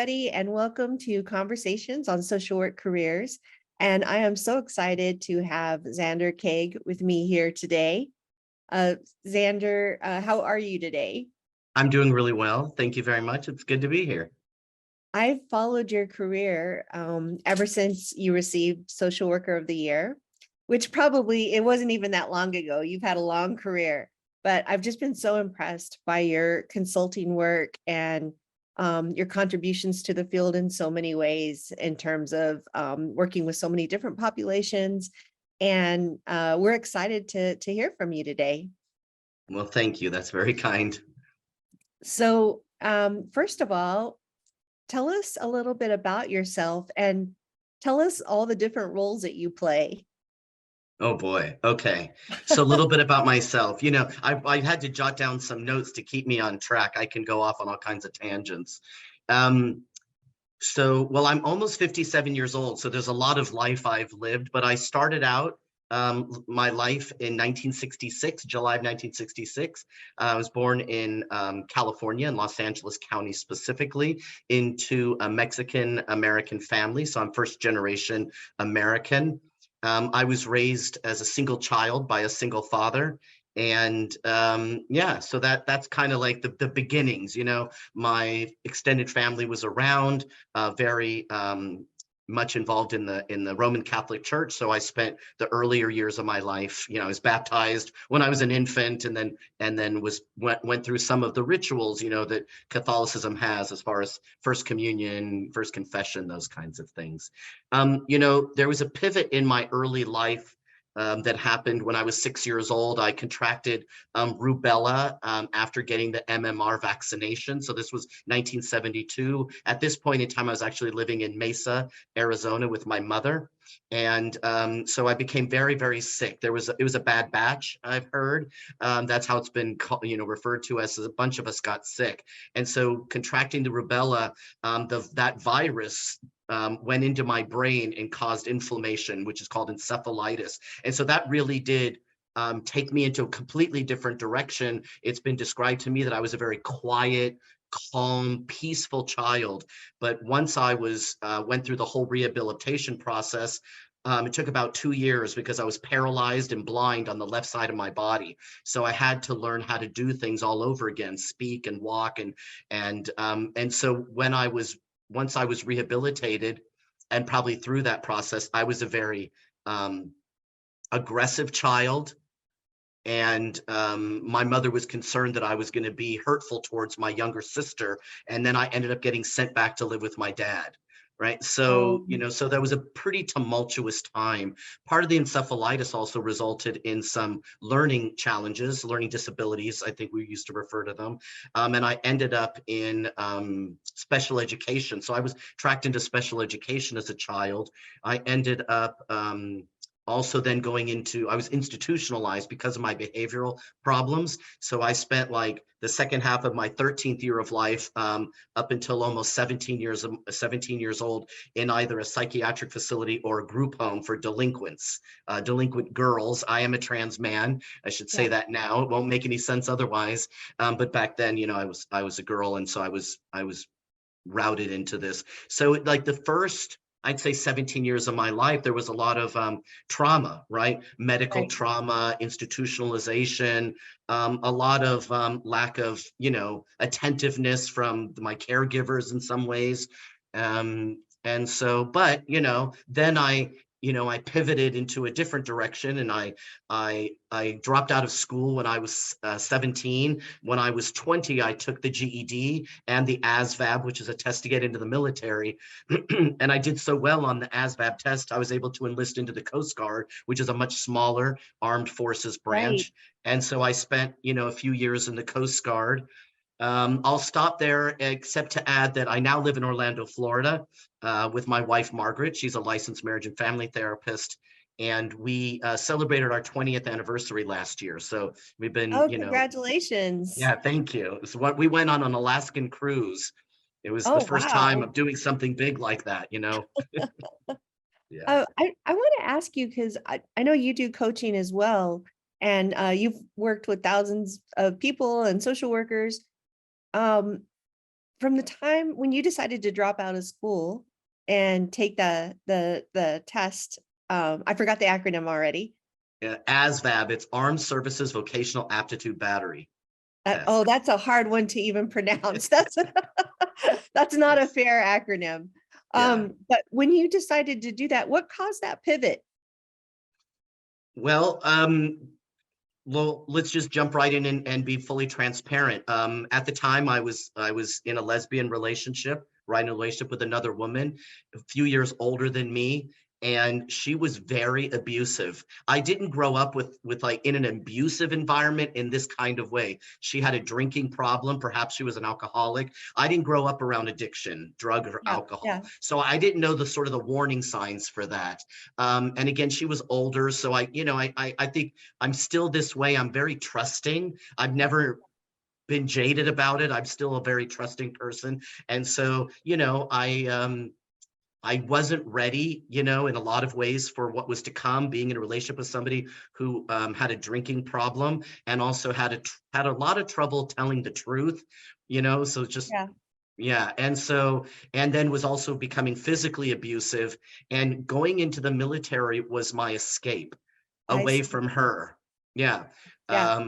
everybody, and welcome to Conversations on Social Work Careers. And I am so excited to have Zander Keig with me here today. Uh, Zander, how are you today? I'm doing really well. Thank you very much. It's good to be here. I've followed your career ever since you received Social Worker of the Year, which probably it wasn't even that long ago. You've had a long career, but I've just been so impressed by your consulting work and your contributions to the field in so many ways in terms of working with so many different populations. And we're excited to hear from you today. Well, thank you. That's very kind. So first of all, tell us a little bit about yourself and tell us all the different roles that you play. Oh boy. Okay. So a little bit about myself. I had to jot down some notes to keep me on track. I can go off on all kinds of tangents. Um, well, I'm almost 57 years old, so there's a lot of life I've lived, but I started out my life in 1966, July of 1966. I was born in California, in Los Angeles County specifically, into a Mexican American family. So I'm first generation American. I was raised as a single child by a single father. And yeah, so that's kind of like the beginnings. My extended family was around, very much involved in the Roman Catholic Church. So I spent the earlier years of my life, I was baptized when I was an infant, and then went through some of the rituals, that Catholicism has as far as First Communion, First Confession, those kinds of things. There was a pivot in my early life that happened when I was 6 years old. I contracted rubella after getting the MMR vaccination. So this was 1972. At this point in time, I was actually living in Mesa, Arizona with my mother. And so I became very, very sick. It was a bad batch, I've heard. That's how it's been referred to as a bunch of us got sick. And so contracting the rubella, that virus went into my brain and caused inflammation, which is called encephalitis. And so that really did take me into a completely different direction. It's been described to me that I was a very quiet, calm, peaceful child. But once I went through the whole rehabilitation process, it took about 2 years because I was paralyzed and blind on the left side of my body. So I had to learn how to do things all over again, speak and walk. And so once I was rehabilitated, and probably through that process, I was a very aggressive child. And my mother was concerned that I was going to be hurtful towards my younger sister. And then I ended up getting sent back to live with my dad. Right. So, so that was a pretty tumultuous time. Part of the encephalitis also resulted in some learning challenges, learning disabilities, I think we used to refer to them. And I ended up in special education. So I was tracked into special education as a child. I ended up also then I was institutionalized because of my behavioral problems. So I spent like the second half of my 13th year of life up until almost 17 years old in either a psychiatric facility or a group home for delinquents, delinquent girls. I am a trans man. I should say that now. It won't make any sense otherwise. But back then, I was a girl, and so I was routed into this. So like the first, I'd say 17 years of my life, there was a lot of trauma, right? Medical trauma, institutionalization, a lot of lack of, attentiveness from my caregivers in some ways. And so, but, then I pivoted into a different direction, and I dropped out of school when I was 17. When I was 20, I took the GED and the ASVAB, which is a test to get into the military. And I did so well on the ASVAB test, I was able to enlist into the Coast Guard, which is a much smaller armed forces branch. And so I spent, a few years in the Coast Guard. I'll stop there, except to add that I now live in Orlando, Florida, with my wife, Margaret. She's a licensed marriage and family therapist. And we celebrated our 20th anniversary last year. So we've been, congratulations. Yeah, thank you. So we went on an Alaskan cruise. It was the first time of doing something big like that, Yeah. I want to ask you, because I know you do coaching as well, and you've worked with thousands of people and social workers. from the time when you decided to drop out of school and take the test, I forgot the acronym already. ASVAB, it's Armed Services Vocational Aptitude Battery Oh, Test. that's a hard one to even pronounce. That's not a Yes. fair acronym. Yeah. But when you decided to do that, what caused that pivot? Well, let's just jump right in and be fully transparent. At the time, I was in a lesbian relationship, right, in a relationship with another woman, a few years older than me, and she was very abusive. I didn't grow up with like in an abusive environment in this kind of way. She had a drinking problem, perhaps she was an alcoholic. I didn't grow up around addiction, drug or Yeah, alcohol, yeah, so I didn't know the sort of the warning signs for that. And again, she was older, so I think I'm still this way. I'm very trusting. I've never been jaded about it. I'm still a very trusting person. And so, I wasn't ready, in a lot of ways for what was to come, being in a relationship with somebody who had a drinking problem and also had a lot of trouble telling the truth, so just yeah. yeah. And then was also becoming physically abusive, and going into the military was my escape I away see. from her. Yeah. Yeah.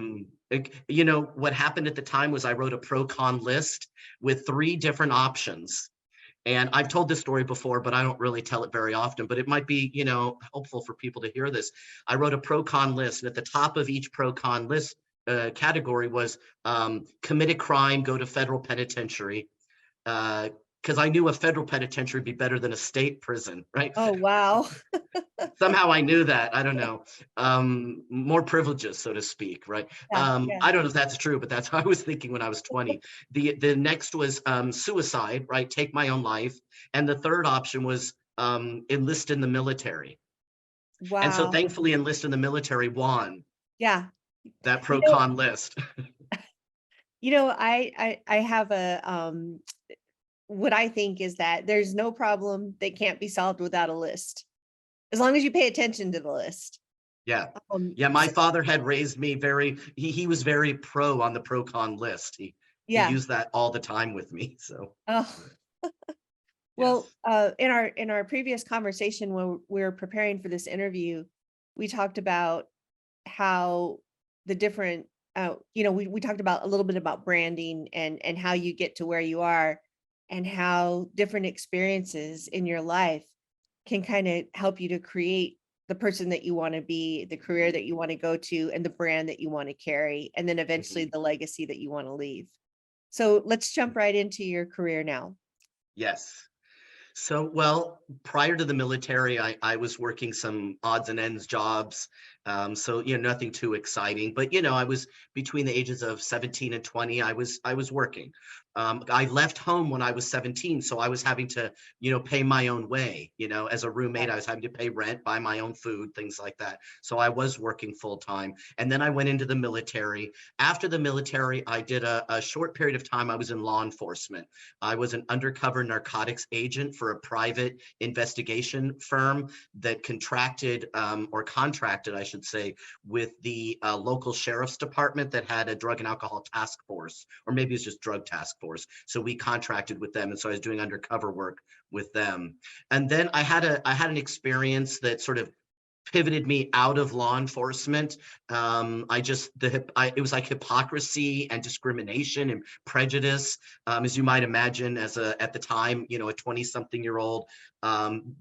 What happened at the time was I wrote a pro con list with 3 different options. And I've told this story before, but I don't really tell it very often, but it might be, helpful for people to hear this. I wrote a pro con list, and at the top of each pro con list category was commit a crime, go to federal penitentiary. Because I knew a federal penitentiary would be better than a state prison, right? Oh, wow. Somehow I knew that. I don't know. More privileges, so to speak, right? Yeah, yeah. I don't know if that's true, but that's how I was thinking when I was 20. The next was suicide, right? Take my own life. And the third option was enlist in the military. And so Wow. thankfully, enlist in the military won Yeah. that You pro know, con list. I have what I think is that there's no problem that can't be solved without a list, as long as you pay attention to the list. Yeah. Um, Yeah. My so, father had raised me he was very pro on the pro con list. He yeah. used that all the time with me. So, Oh, well, yes. in our previous conversation when we were preparing for this interview, we talked about how the different, we talked about a little bit about branding and how you get to where you are, and how different experiences in your life can kind of help you to create the person that you want to be, the career that you want to go to, and the brand that you want to carry, and then eventually Mhm. the legacy that you want to leave. So let's jump right into your career now. Yes. So, well, prior to the military, I was working some odds and ends jobs. So, nothing too exciting, but, I was between the ages of 17 and 20, I was working. I left home when I was 17. So I was having to, pay my own way, as a roommate, Yeah. I was having to pay rent, buy my own food, things like that. So I was working full time. And then I went into the military. After the military, I did a short period of time. I was in law enforcement. I was an undercover narcotics agent for a private investigation firm that contracted, I should say, with the local sheriff's department that had a drug and alcohol task force, or maybe it's just drug task force. So we contracted with them, and so I was doing undercover work with them. And then I had an experience that sort of pivoted me out of law enforcement. It was like hypocrisy and discrimination and prejudice, as you might imagine, at the time, a 20-something-year-old,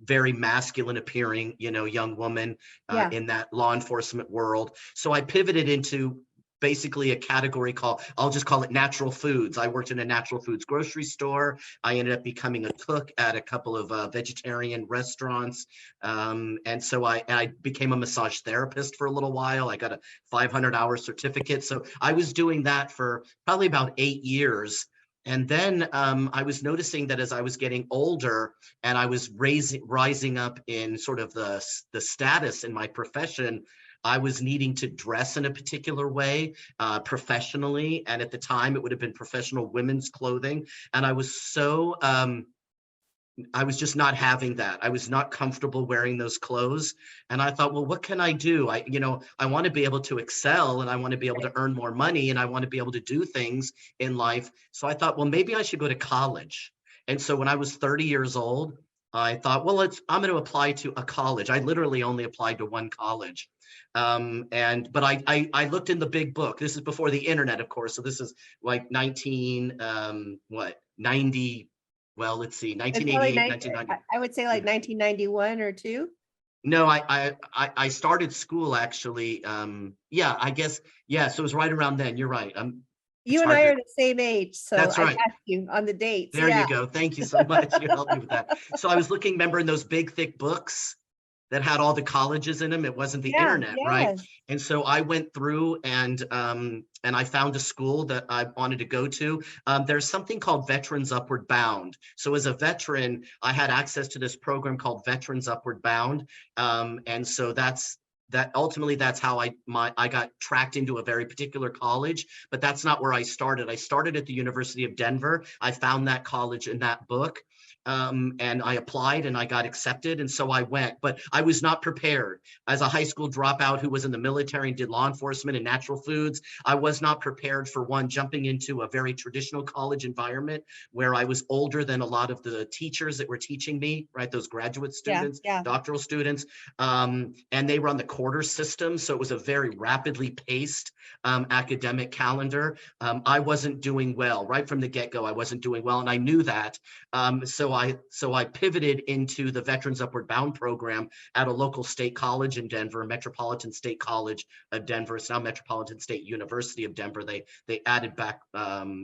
very masculine appearing, young woman Yeah. in that law enforcement world. So I pivoted into basically a category I'll just call it natural foods. I worked in a natural foods grocery store. I ended up becoming a cook at a couple of vegetarian restaurants. And so I became a massage therapist for a little while. I got a 500-hour certificate. So I was doing that for probably about 8 years. And then I was noticing that as I was getting older and I was rising up in sort of the status in my profession, I was needing to dress in a particular way professionally. And at the time, it would have been professional women's clothing. And I was so I was just not having that. I was not comfortable wearing those clothes. And I thought, well, what can I do? I want to be able to excel, and I want to be able to earn more money, and I want to be able to do things in life. So I thought, well, maybe I should go to college. And so when I was 30 years old, I thought, well, I'm going to apply to a college. I literally only applied to one college. But I looked in the big book. This is before the internet, of course. So this is like 90, well, let's see, It's probably 1988, 1990. I would say like 1991 or two. No, I started school actually. Yeah, I guess, yeah, so it was right around then. You're right. It's You and hard I to, are the same age, so that's I right. got you on the dates. There Yeah. you go. Thank you so much. You helped me with that. So I was looking, remember, in those big, thick books that had all the colleges in them. It wasn't the Yeah. internet, right? Yes. And so I went through and I found a school that I wanted to go to. There's something called Veterans Upward Bound. So as a veteran, I had access to this program called Veterans Upward Bound. And so that ultimately that's how I got tracked into a very particular college, but that's not where I started. I started at the University of Denver. I found that college in that book. And I applied and I got accepted. And so I went, but I was not prepared. As a high school dropout who was in the military and did law enforcement and natural foods, I was not prepared for one, jumping into a very traditional college environment where I was older than a lot of the teachers that were teaching me, right? Those graduate Yeah. students, Yeah. doctoral students. And they run the quarter system. So it was a very rapidly paced academic calendar. I wasn't doing well right from the get-go. I wasn't doing well. And I knew that. So I pivoted into the Veterans Upward Bound program at a local state college in Denver, Metropolitan State College of Denver. It's now Metropolitan State University of Denver. They added back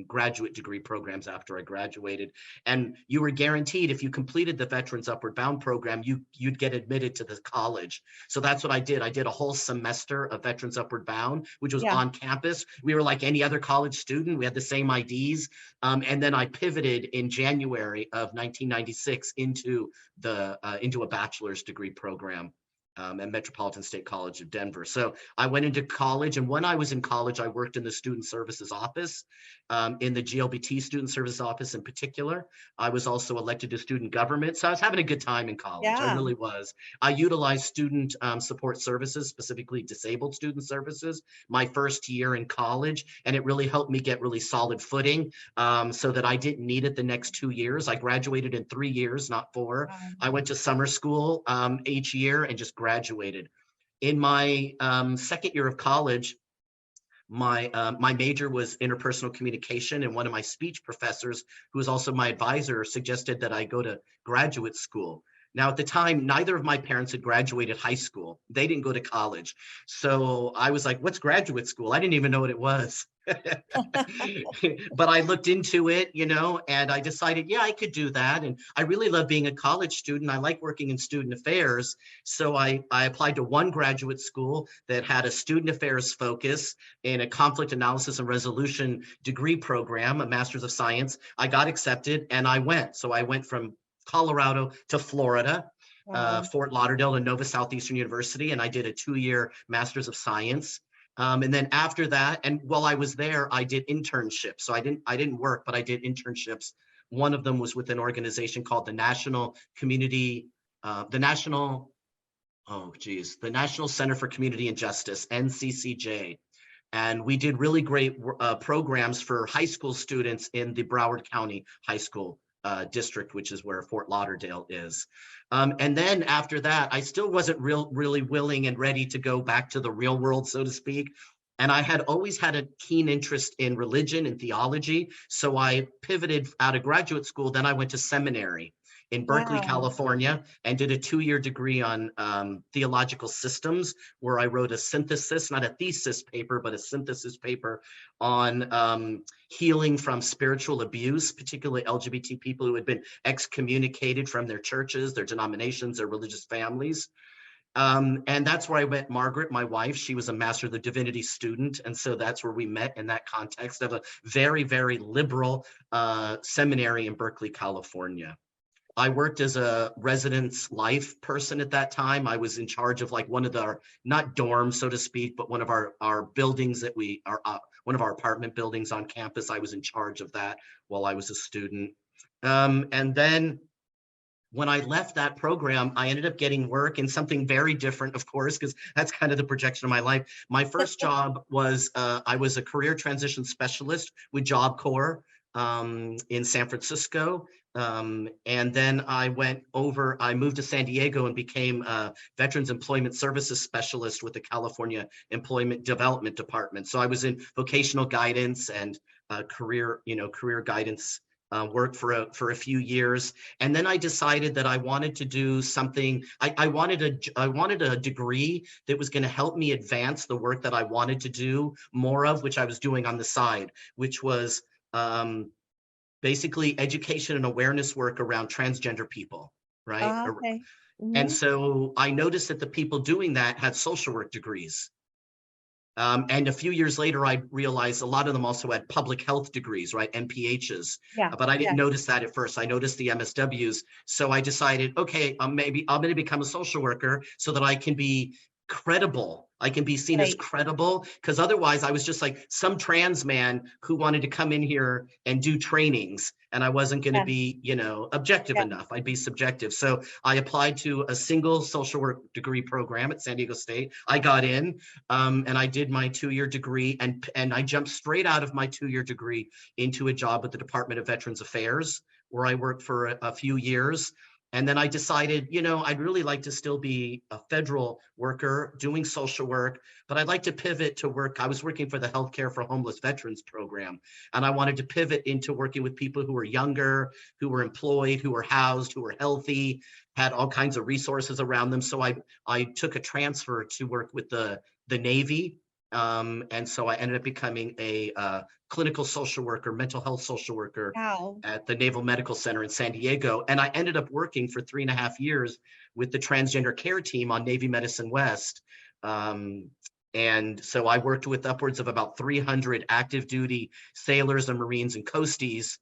graduate degree programs after I graduated, and you were guaranteed if you completed the Veterans Upward Bound program, you'd get admitted to the college. So that's what I did. I did a whole semester of Veterans Upward Bound, which was Yeah. on campus. We were like any other college student. We had the same IDs. And then I pivoted in January of 1996 into a bachelor's degree program at Metropolitan State College of Denver. So I went into college, and when I was in college, I worked in the student services office, in the GLBT student services office in particular. I was also elected to student government, so I was having a good time in college. I Yeah. really was. I utilized student support services, specifically disabled student services, my first year in college, and it really helped me get really solid footing, so that I didn't need it the next 2 years. I graduated in 3 years, not 4. I went to summer school each year and just graduated. In my second year of college, my major was interpersonal communication, and one of my speech professors, who was also my advisor, suggested that I go to graduate school. Now, at the time, neither of my parents had graduated high school. They didn't go to college. So I was like, what's graduate school? I didn't even know what it was. But I looked into it, and I decided, yeah, I could do that. And I really love being a college student. I like working in student affairs. So I applied to one graduate school that had a student affairs focus in a conflict analysis and resolution degree program, a master's of science. I got accepted and I went. So I went from Colorado to Florida, Wow. Fort Lauderdale and Nova Southeastern University, and I did a 2-year master's of science. And then after that, and while I was there, I did internships. So I didn't work, but I did internships. One of them was with an organization called the National Community, the National, the National Center for Community and Justice, NCCJ. And we did really great programs for high school students in the Broward County High School district, which is where Fort Lauderdale is. And then after that, I still wasn't really willing and ready to go back to the real world, so to speak. And I had always had a keen interest in religion and theology. So I pivoted out of graduate school. Then I went to seminary in Berkeley, Wow. California, and did a 2-year degree on theological systems, where I wrote a synthesis, not a thesis paper, but a synthesis paper on healing from spiritual abuse, particularly LGBT people who had been excommunicated from their churches, their denominations, their religious families. And that's where I met Margaret, my wife. She was a Master of the Divinity student. And so that's where we met in that context of a very, very liberal seminary in Berkeley, California. I worked as a residence life person at that time. I was in charge of like one of our, not dorms, so to speak, but one of our buildings that we are, one of our apartment buildings on campus. I was in charge of that while I was a student. And then when I left that program, I ended up getting work in something very different, of course, because that's kind of the projection of my life. My first job was I was a career transition specialist with Job Corps in San Francisco. And then I moved to San Diego and became a Veterans Employment Services Specialist with the California Employment Development Department. So I was in vocational guidance and career guidance work for a few years. And then I decided that I wanted to do something. I wanted a degree that was going to help me advance the work that I wanted to do more of, which I was doing on the side, which was basically education and awareness work around transgender people, right? Okay. And Mhm. so I noticed that the people doing that had social work degrees. And a few years later, I realized a lot of them also had public health degrees, right? MPHs. Yeah, But I didn't yeah, notice that at first. I noticed the MSWs. So I decided, okay, maybe I'm going to become a social worker so that I can be credible. I can be seen as right. credible, because otherwise I was just like some trans man who wanted to come in here and do trainings, and I wasn't going to Yeah, be, objective yeah. enough. I'd be subjective. So I applied to a single social work degree program at San Diego State. I got in, and I did my 2-year degree, and I jumped straight out of my 2-year degree into a job at the Department of Veterans Affairs, where I worked for a few years. And then I decided, I'd really like to still be a federal worker doing social work, but I'd like to pivot to work. I was working for the Healthcare for Homeless Veterans program, and I wanted to pivot into working with people who were younger, who were employed, who were housed, who were healthy, had all kinds of resources around them. So I took a transfer to work with the Navy. And so I ended up becoming a clinical social worker, mental health social worker Wow. at the Naval Medical Center in San Diego. And I ended up working for 3.5 years with the transgender care team on Navy Medicine West. And so I worked with upwards of about 300 active duty sailors and Marines and coasties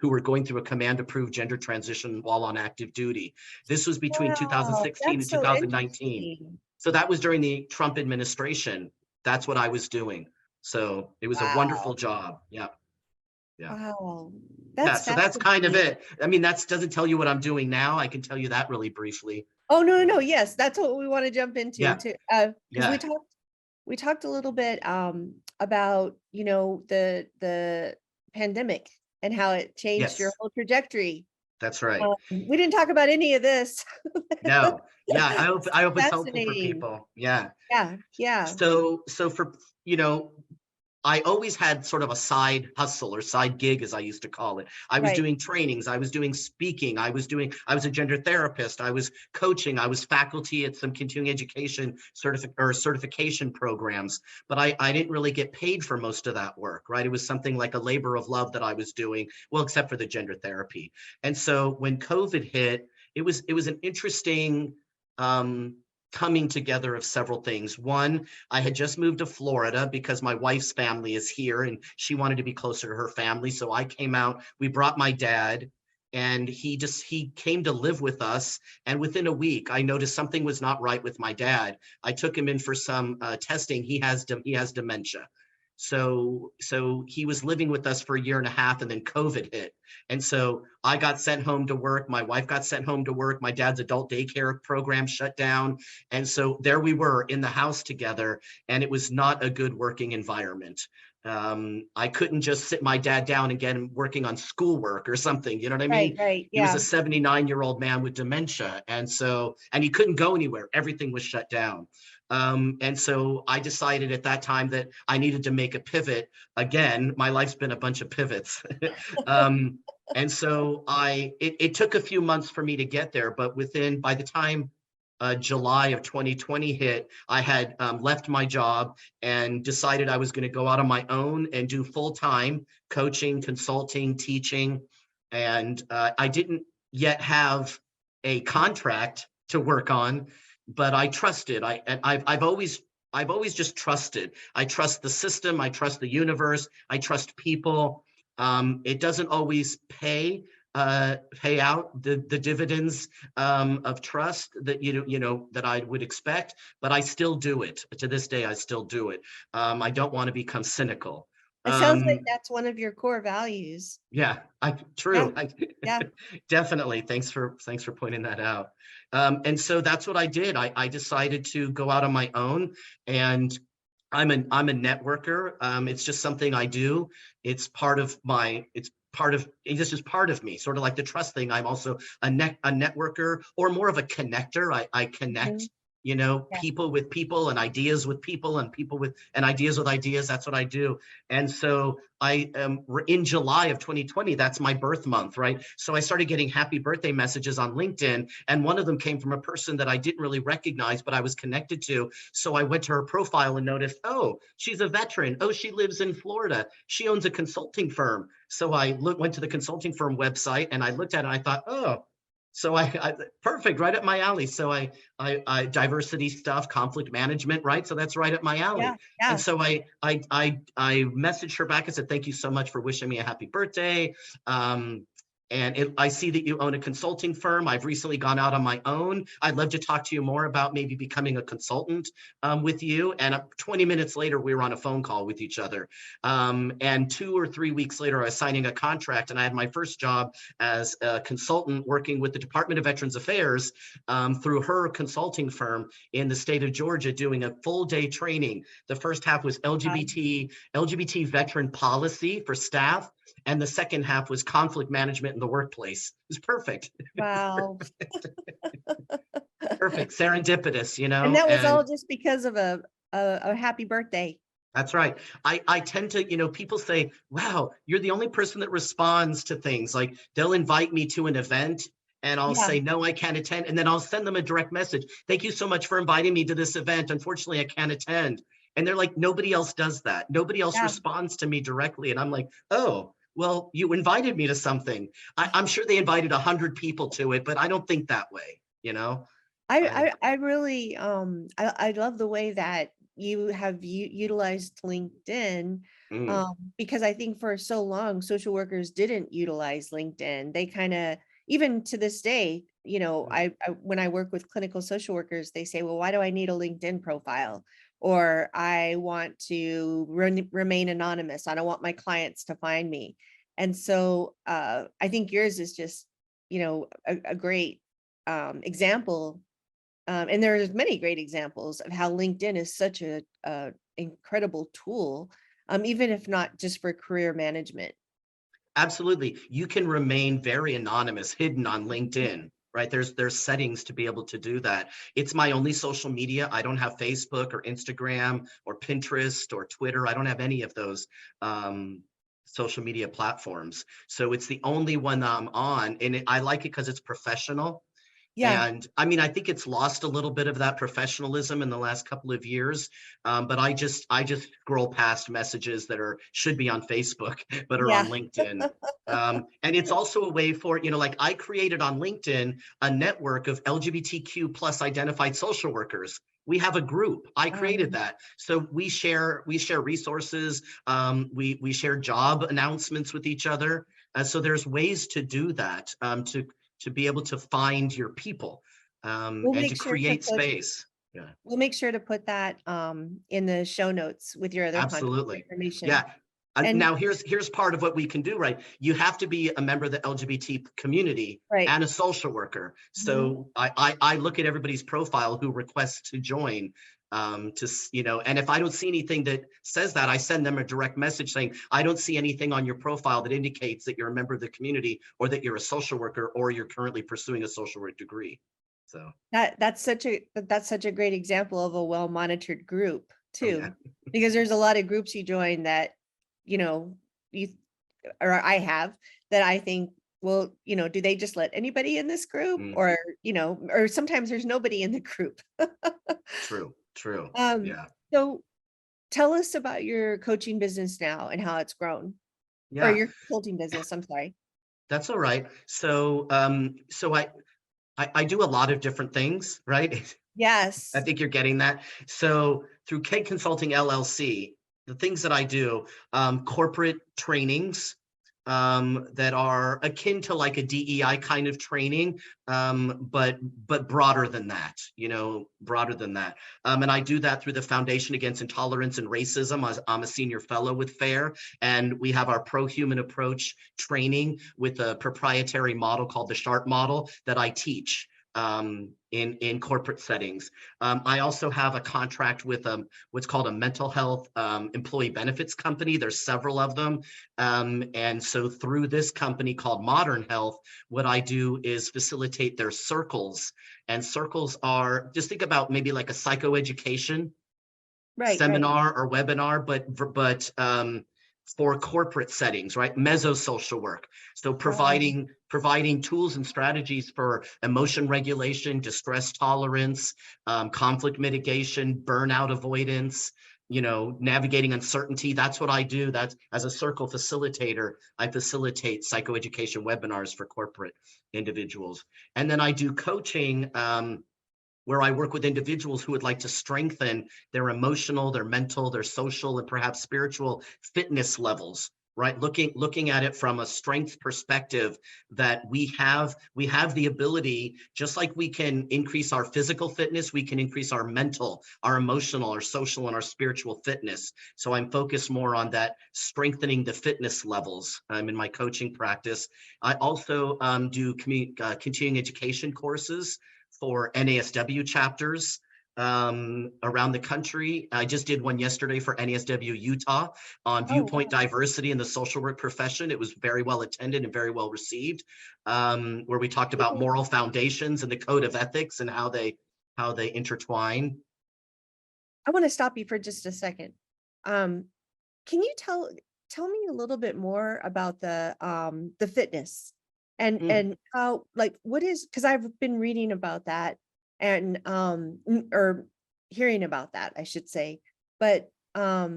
who were going through a command approved gender transition while on active duty. This was between Wow, 2016 and that's so 2019. interesting. So that was during the Trump administration. That's what I was doing. So it was a wonderful Wow. job. Yeah. Yeah. Wow. Yeah. That's So that's kind of fascinating. it. I mean, that doesn't tell you what I'm doing now. I can tell you that really briefly. Oh, no, no, no. Yes, that's what we want to jump into Yeah. too. Because Yeah. we talked a little bit about, the pandemic and how it changed your Yes. whole trajectory. That's right. We didn't talk about any of this. No. Yeah. I hope it's helpful for Fascinating. people. Yeah. Yeah, yeah. So for, you know, I always had sort of a side hustle or side gig, as I used to call it. I was Right. doing trainings, I was doing speaking, I was a gender therapist, I was coaching, I was faculty at some continuing education certification programs, but I didn't really get paid for most of that work, right? It was something like a labor of love that I was doing, well, except for the gender therapy. And so when COVID hit, it was an interesting um, coming together of several things. One, I had just moved to Florida because my wife's family is here and she wanted to be closer to her family. So I came out, we brought my dad, and he came to live with us. And within a week, I noticed something was not right with my dad. I took him in for some testing. He has dementia. So he was living with us for 1.5 years, and then COVID hit. And so I got sent home to work. My wife got sent home to work. My dad's adult daycare program shut down. And so there we were in the house together, and it was not a good working environment. I couldn't just sit my dad down and get him working on schoolwork or something. You know what I Right, mean? right. He was a Yeah. 79-year-old man with dementia. And he couldn't go anywhere. Everything was shut down. And so I decided at that time that I needed to make a pivot. Again, my life's been a bunch of pivots. And so it took a few months for me to get there, but by the time July of 2020 hit, I had left my job and decided I was going to go out on my own and do full-time coaching, consulting, teaching. And I didn't yet have a contract to work on, but I trusted. I've always just trusted. I trust the system. I trust the universe. I trust people. It doesn't always pay out the dividends of trust that that I would expect, but I still do it. To this day, I still do it. I don't want to become cynical. It sounds like Um, that's one of your core values. yeah, Yeah, true. yeah, Definitely. Thanks for pointing that out. And so that's what I did. I decided to go out on my own, and I'm a networker. It's just something I do. It's just part of me, sort of like the trust thing. I'm also a networker, or more of a connector. I connect, mhm, yeah, people with people, and ideas with people, and people with and ideas with ideas. That's what I do. And so in July of 2020, that's my birth month, right? So I started getting happy birthday messages on LinkedIn, and one of them came from a person that I didn't really recognize, but I was connected to. So I went to her profile and noticed, oh, she's a veteran. Oh, she lives in Florida. She owns a consulting firm. So went to the consulting firm website, and I looked at it and I thought, oh, so perfect, right up my alley. So I diversity stuff, conflict management, right? So that's right up my yeah, alley. And yeah. so I messaged her back and said, thank you so much for wishing me a happy birthday. I see that you own a consulting firm. I've recently gone out on my own. I'd love to talk to you more about maybe becoming a consultant with you. And 20 minutes later, we were on a phone call with each other. And 2 or 3 weeks later, I was signing a contract, and I had my first job as a consultant working with the Department of Veterans Affairs through her consulting firm in the state of Georgia, doing a full day training. The first half was LGBT veteran policy for staff, and the second half was conflict management in the workplace. It was perfect. Wow. Perfect, serendipitous, And that was and all just because of a happy birthday. that's right. I tend to, people say, wow, you're the only person that responds to things. Like, they'll invite me to an event, and I'll Yeah, say, no, I can't attend. And then I'll send them a direct message. Thank you so much for inviting me to this event. Unfortunately, I can't attend. And they're like, nobody else does that. Nobody else yeah. responds to me directly. And I'm like, oh, well, you invited me to something. I'm sure they invited 100 people to it, but I don't think that way. I, I really, I love the way that you have utilized LinkedIn, mm, because I think for so long, social workers didn't utilize LinkedIn. They kind of, even to this day, when I work with clinical social workers, they say, well, why do I need a LinkedIn profile? Or I want to remain anonymous. I don't want my clients to find me. And so I think yours is just, a great example, and there's many great examples of how LinkedIn is such a incredible tool, even if not just for career management. Absolutely. You can remain very anonymous, hidden on LinkedIn, right? There's settings to be able to do that. It's my only social media. I don't have Facebook or Instagram or Pinterest or Twitter. I don't have any of those social media platforms. So it's the only one that I'm on, and I like it because it's professional. Yeah, And I mean, I think it's lost a little bit of that professionalism in the last couple of years. But I just scroll past messages that should be on Facebook, but are yeah, on LinkedIn. And it's also a way for, like, I created on LinkedIn a network of LGBTQ plus identified social workers. We have a group. I created um, that. So we share resources. We share job announcements with each other. So there's ways to do that, to be able to find your people, we'll and to make sure to create put space. Yeah, we'll make sure to put that in the show notes with your other contact absolutely. information. Yeah. And And now here's part of what we can do, right? You have to be a member of the LGBT community right. and a social worker. Mhm. So I look at everybody's profile who requests to join. And if I don't see anything that says that, I send them a direct message saying, I don't see anything on your profile that indicates that you're a member of the community, or that you're a social worker, or you're currently pursuing a social work degree. So, That's such a great example of a well-monitored group oh yeah. too, because there's a lot of groups you join that, you know, you or I have, that I think, well, do they just let anybody in this group? Mm, Or, or sometimes there's nobody in the group. true, true. Um, Yeah. so tell us about your coaching business now and how it's grown, or Yeah, your consulting business, I'm sorry. that's all right. So I do a lot of different things, right? I Yes. think you're getting that. So through Keig Consulting LLC, the things that I do, corporate trainings, that are akin to like a DEI kind of training, but broader than that, broader than that. And I do that through the Foundation Against Intolerance and Racism. I'm a senior fellow with FAIR, and we have our pro-human approach training with a proprietary model called the SHARP model that I teach in corporate settings. I also have a contract with what's called a mental health employee benefits company. There's several of them. And so through this company called Modern Health, what I do is facilitate their circles. And circles are, just think about maybe like a psychoeducation Right, right. seminar or webinar, but for corporate settings, right? Meso-social work. So providing tools and strategies for emotion regulation, distress tolerance, conflict mitigation, burnout avoidance, navigating uncertainty. That's what I do. That's, as a circle facilitator, I facilitate psychoeducation webinars for corporate individuals. And then I do coaching, where I work with individuals who would like to strengthen their emotional, their mental, their social, and perhaps spiritual fitness levels, right? Looking at it from a strength perspective, that we have the ability, just like we can increase our physical fitness, we can increase our mental, our emotional, our social, and our spiritual fitness. So I'm focused more on that, strengthening the fitness levels in my coaching practice. I also do continuing education courses for NASW chapters around the country. I just did one yesterday for NASW Utah on Oh, viewpoint diversity in the social work profession. It was very well attended and very well received, where we talked about wow. moral foundations and the code of ethics and how they intertwine. I want to stop you for just a second. Um, can you tell me a little bit more about the fitness Mm. and how, like, what is, because I've been reading about that and or hearing about that, I should say. But how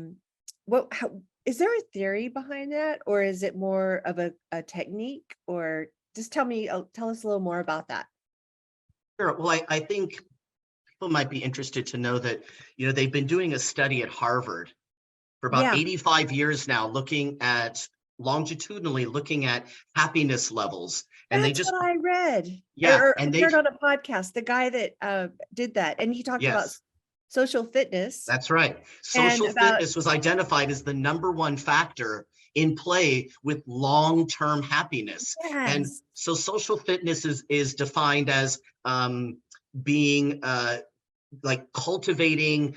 is there a theory behind that, or is it more of a technique, or just tell us a little more about that. Sure. Well, I think people might be interested to know that, they've been doing a study at Harvard for about Yeah, 85 years now, longitudinally looking at happiness levels. And they that's just, what I read yeah, or and heard they've, on a podcast. The guy that did that, and he talked about yes, social fitness that's right. and Social about fitness was identified as the number one factor in play with long-term happiness. And yes, so social fitness is defined as being like cultivating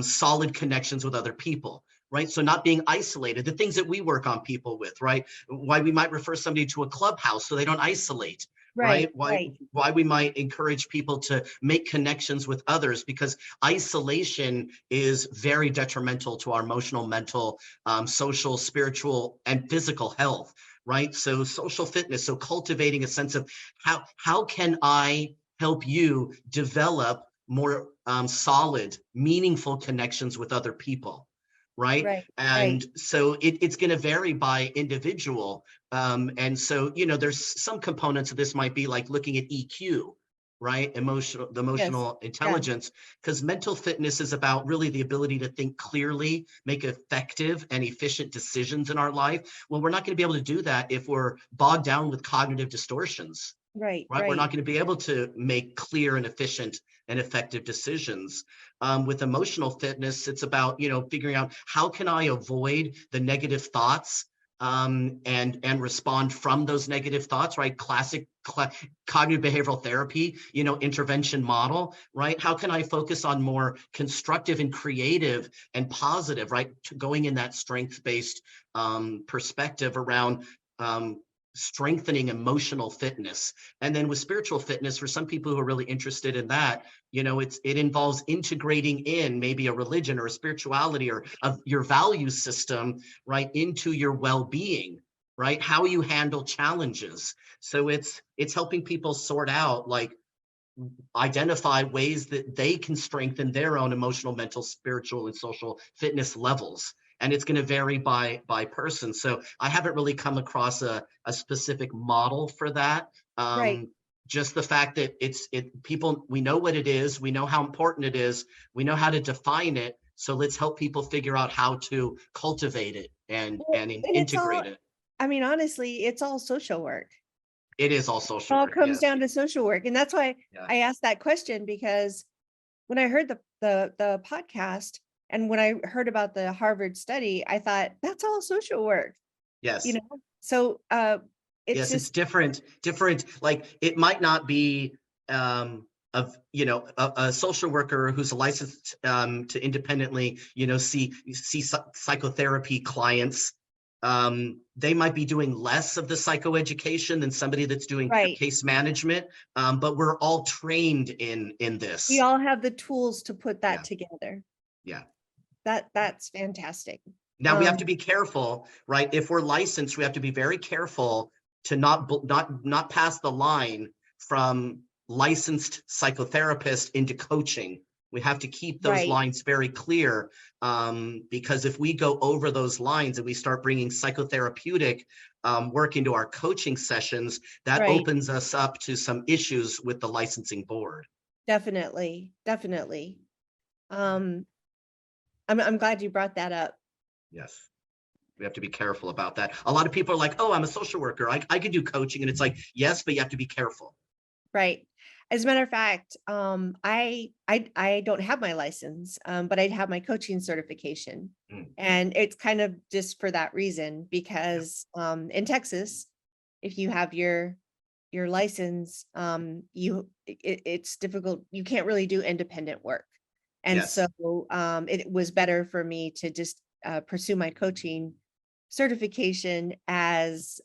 solid connections with other people, right? So not being isolated, the things that we work on people with, right? Why we might refer somebody to a clubhouse so they don't isolate, right? right, right, Why we might encourage people to make connections with others, because isolation is very detrimental to our emotional, mental, social, spiritual, and physical health, right? So social fitness, so cultivating a sense of how can I help you develop more solid, meaningful connections with other people, right? right, right. And so it's going to vary by individual. And so, there's some components of this might be like looking at EQ, right? The Yes, emotional yeah, intelligence, because mental fitness is about really the ability to think clearly, make effective and efficient decisions in our life. Well, we're not going to be able to do that if we're bogged down with cognitive distortions, right, right? We're right. not going to be able to make clear and efficient and effective decisions. With emotional fitness, it's about, figuring out how can I avoid the negative thoughts, and respond from those negative thoughts, right? Classic cognitive behavioral therapy, intervention model, right? How can I focus on more constructive and creative and positive, right? Going in that strength-based perspective around strengthening emotional fitness. And then with spiritual fitness, for some people who are really interested in that, it involves integrating in maybe a religion or a spirituality or of your value system, right, into your well-being, right? How you handle challenges. So it's helping people sort out, like, identify ways that they can strengthen their own emotional, mental, spiritual, and social fitness levels. And it's going to vary by person. So I haven't really come across a specific model for that. Right. Just the fact that people, we know what it is, we know how important it is, we know how to define it. So let's help people figure out how to cultivate it and Well, and it's all integrate it. I mean, honestly, it's all social work. It is all It social all work. comes Yes. down to social work. And that's why Yeah. I asked that question, because when I heard the podcast and when I heard about the Harvard study, I thought that's all social work, you Yes. know? So it's Yes, it's just different. Like it might not be of a social worker who's licensed to independently see psychotherapy clients. They might be doing less of the psychoeducation than somebody that's doing right. case management. But we're all trained in We this. all have the tools to put that Yeah, together. yeah. That's fantastic. Now we have to be careful, right? If we're licensed, we have to be very careful to not pass the line from licensed psychotherapist into coaching. We have to keep those Right, lines very clear, because if we go over those lines and we start bringing psychotherapeutic work into our coaching sessions, that right. opens us up to some issues with the licensing board. Definitely, definitely. Um, I'm glad you brought that up. Yes. We have to be careful about that. A lot of people are like, oh, I'm a social worker. I can do coaching. And it's like, yes, but you have to be careful. Right. As a matter of fact, I don't have my license, but I have my coaching certification. Mm, And it's kind of just for that reason, yeah. because in Texas, if you have your license, it's difficult. You can't really do independent work. And so Yes. it was better for me to just pursue my coaching certification as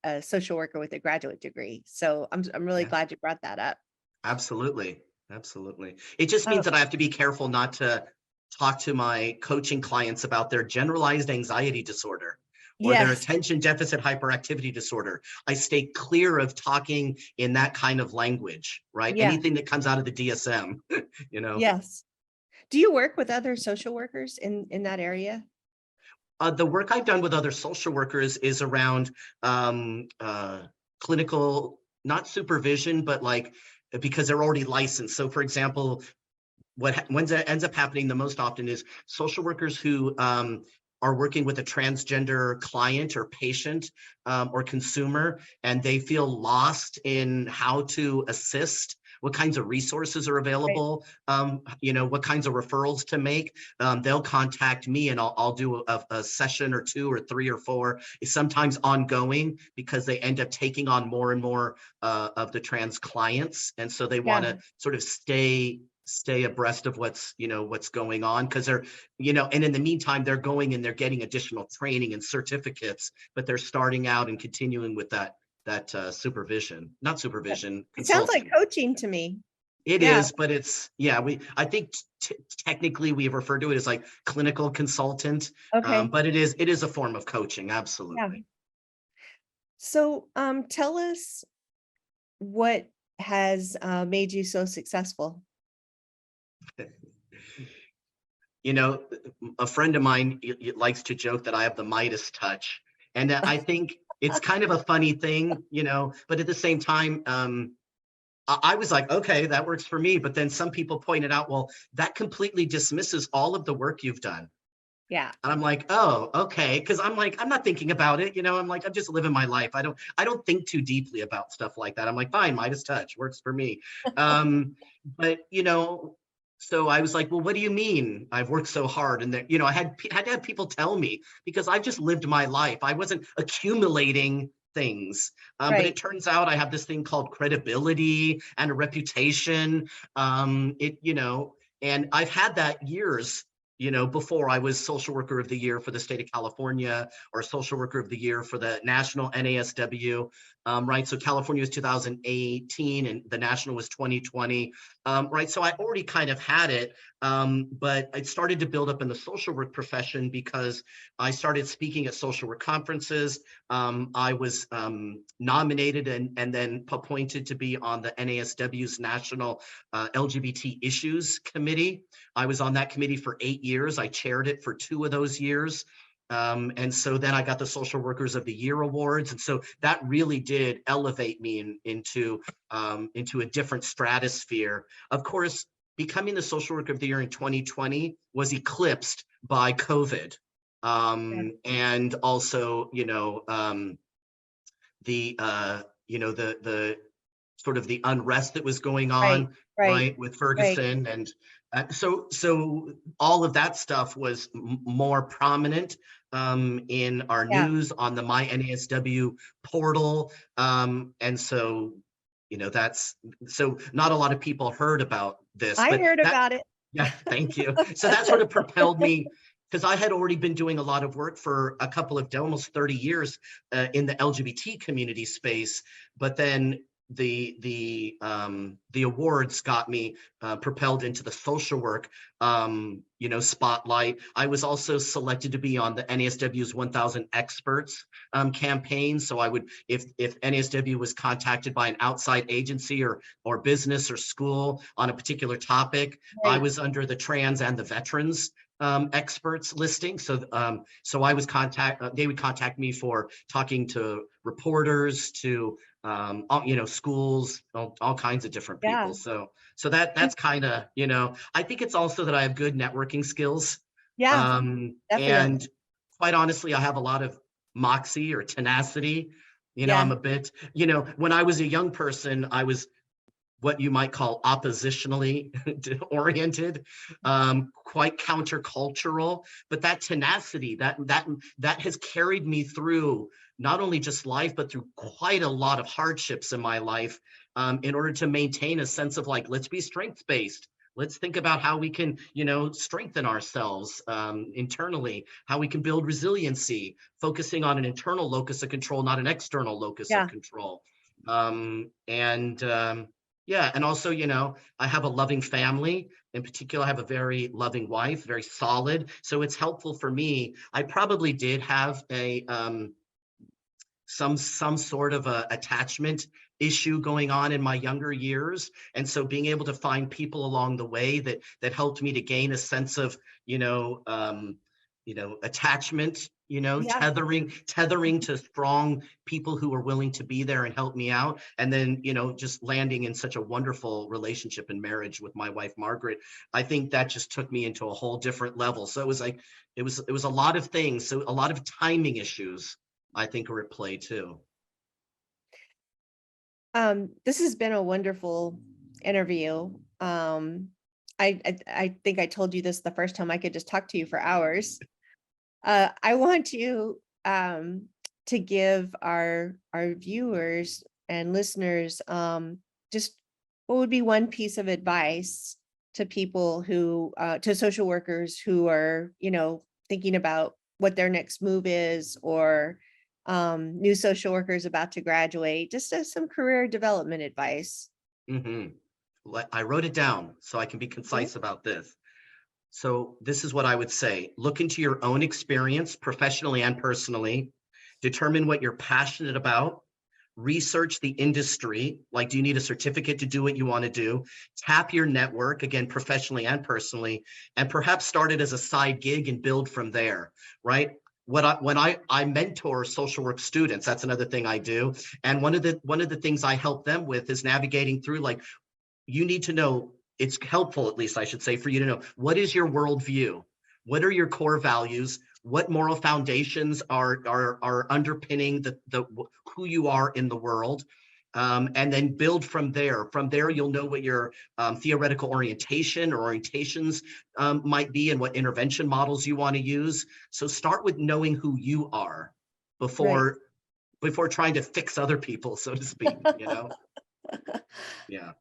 a social worker with a graduate degree. So I'm really Yeah. glad you brought that up. Absolutely. Absolutely. It just Oh, means that I have to be careful not to talk to my coaching clients about their generalized anxiety disorder or their yes, attention deficit hyperactivity disorder. I stay clear of talking in that kind of language, right? yeah, Anything that comes out of the DSM, you know. yes. Do you work with other social workers in that area? The work I've done with other social workers is around clinical, not supervision, but like because they're already licensed. So, for example, when that ends up happening the most often is social workers who are working with a transgender client or patient or consumer, and they feel lost in how to assist, what kinds of resources are Right. available, what kinds of referrals to make. They'll contact me and I'll do a session or two or three or four, sometimes ongoing, because they end up taking on more and more of the trans clients. And so they want Yeah, to sort of stay abreast of what's going on, because they're and in the meantime they're going and they're getting additional training and certificates, but they're starting out and continuing with that supervision, not yeah. supervision, It sounds like consulting. coaching to me. It Yeah. is, but it's yeah, I think technically we refer to it as like clinical consultant, Okay. but it is a form of coaching, Yeah. absolutely. So tell us what has made you so successful. you know, a friend of mine likes to joke that I have the Midas touch. And I think it's kind of a funny thing, but at the same time, I was like, okay, that works for me. But then some people pointed out, well, that completely dismisses all of the work you've done. Yeah. And I'm like, oh, okay. Cause I'm like, I'm not thinking about it. I'm like, I'm just living my life. I don't think too deeply about stuff like that. I'm like, fine, Midas touch works for me. Um, but so I was like, well, what do you mean I've worked so hard? And that, I had to have people tell me, because I've just lived my life. I wasn't accumulating things. But it Right. turns out I have this thing called credibility and a reputation. And I've had that years before I was social worker of the year for the state of California, or social worker of the year for the national NASW, right? So California was 2018 and the national was 2020, right? So I already kind of had it, but it started to build up in the social work profession because I started speaking at social work conferences. I was nominated and then appointed to be on the NASW's national LGBT issues committee. I was on that committee for 8 years. I chaired it for 2 of those years. And so then I got the Social Workers of the Year awards. And so that really did elevate me into a different stratosphere. Of course, becoming the Social Worker of the Year in 2020 was eclipsed by COVID. and also, the sort of the unrest that was going Right, on, right, right, with right. Ferguson, and so all of that stuff was more prominent in our Yeah, news on the My NASW portal, and so that's so not a lot of people heard about this, I but heard that about it. yeah, thank you. So that sort of propelled me because I had already been doing a lot of work for a couple of almost 30 years in the LGBT community space, but then the awards got me propelled into the social work spotlight. I was also selected to be on the NASW's 1000 experts campaign. So I would, if NASW was contacted by an outside agency or business or school on a particular topic, I Right. was under the trans and the veterans experts listing. So I was they would contact me for talking to reporters, to schools, all kinds of different Yeah. people. So that's kind of, I think it's also that I have good networking skills. Yeah, definitely. And quite honestly, I have a lot of moxie or tenacity. I'm Yeah, a bit, when I was a young person, I was what you might call oppositionally oriented, quite countercultural. But that tenacity, that has carried me through not only just life, but through quite a lot of hardships in my life, in order to maintain a sense of like, let's be strength based. Let's think about how we can, strengthen ourselves internally, how we can build resiliency, focusing on an internal locus of control, not an external locus of yeah, control. Yeah, and also, I have a loving family. In particular, I have a very loving wife, very solid. So it's helpful for me. I probably did have a some sort of a attachment issue going on in my younger years, and so being able to find people along the way that helped me to gain a sense of attachment, yeah. tethering to strong people who are willing to be there and help me out, and then just landing in such a wonderful relationship and marriage with my wife Margaret. I think that just took me into a whole different level. So it was like it was a lot of things, so a lot of timing issues I think are at play too. This has been a wonderful interview. I think I told you this the first time. I could just talk to you for hours. I want you to give our viewers and listeners just what would be one piece of advice to people who to social workers who are thinking about what their next move is, or new social workers about to graduate, just as some career development advice. Hmm. I wrote it down so I can be Okay. concise about this. So this is what I would say. Look into your own experience, professionally and personally. Determine what you're passionate about. Research the industry. Like, do you need a certificate to do what you want to do? Tap your network, again, professionally and personally, and perhaps start it as a side gig and build from there, right? When I mentor social work students, that's another thing I do. And one of the things I help them with is navigating through, like, you need to know, it's helpful, at least I should say, for you to know, what is your worldview? What are your core values? What moral foundations are underpinning the who you are in the world? And then build from there. From there, you'll know what your theoretical orientation or orientations might be, and what intervention models you want to use. So start with knowing who you are Right. before trying to fix other people, so to speak. Yeah.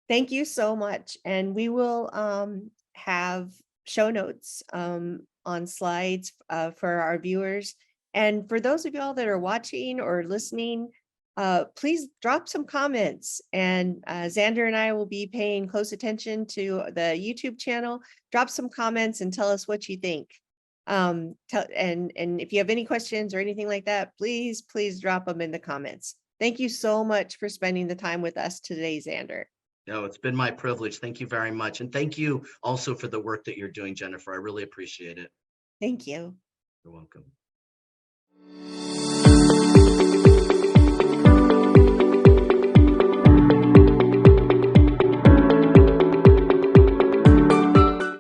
Thank you so much. And we will have show notes on slides for our viewers. And for those of y'all that are watching or listening, please drop some comments. And Xander and I will be paying close attention to the YouTube channel. Drop some comments and tell us what you think. And if you have any questions or anything like that, please drop them in the comments. Thank you so much for spending the time with us today, Xander. No, it's been my privilege. Thank you very much. And thank you also for the work that you're doing, Jennifer. I really appreciate it. Thank you. You're welcome.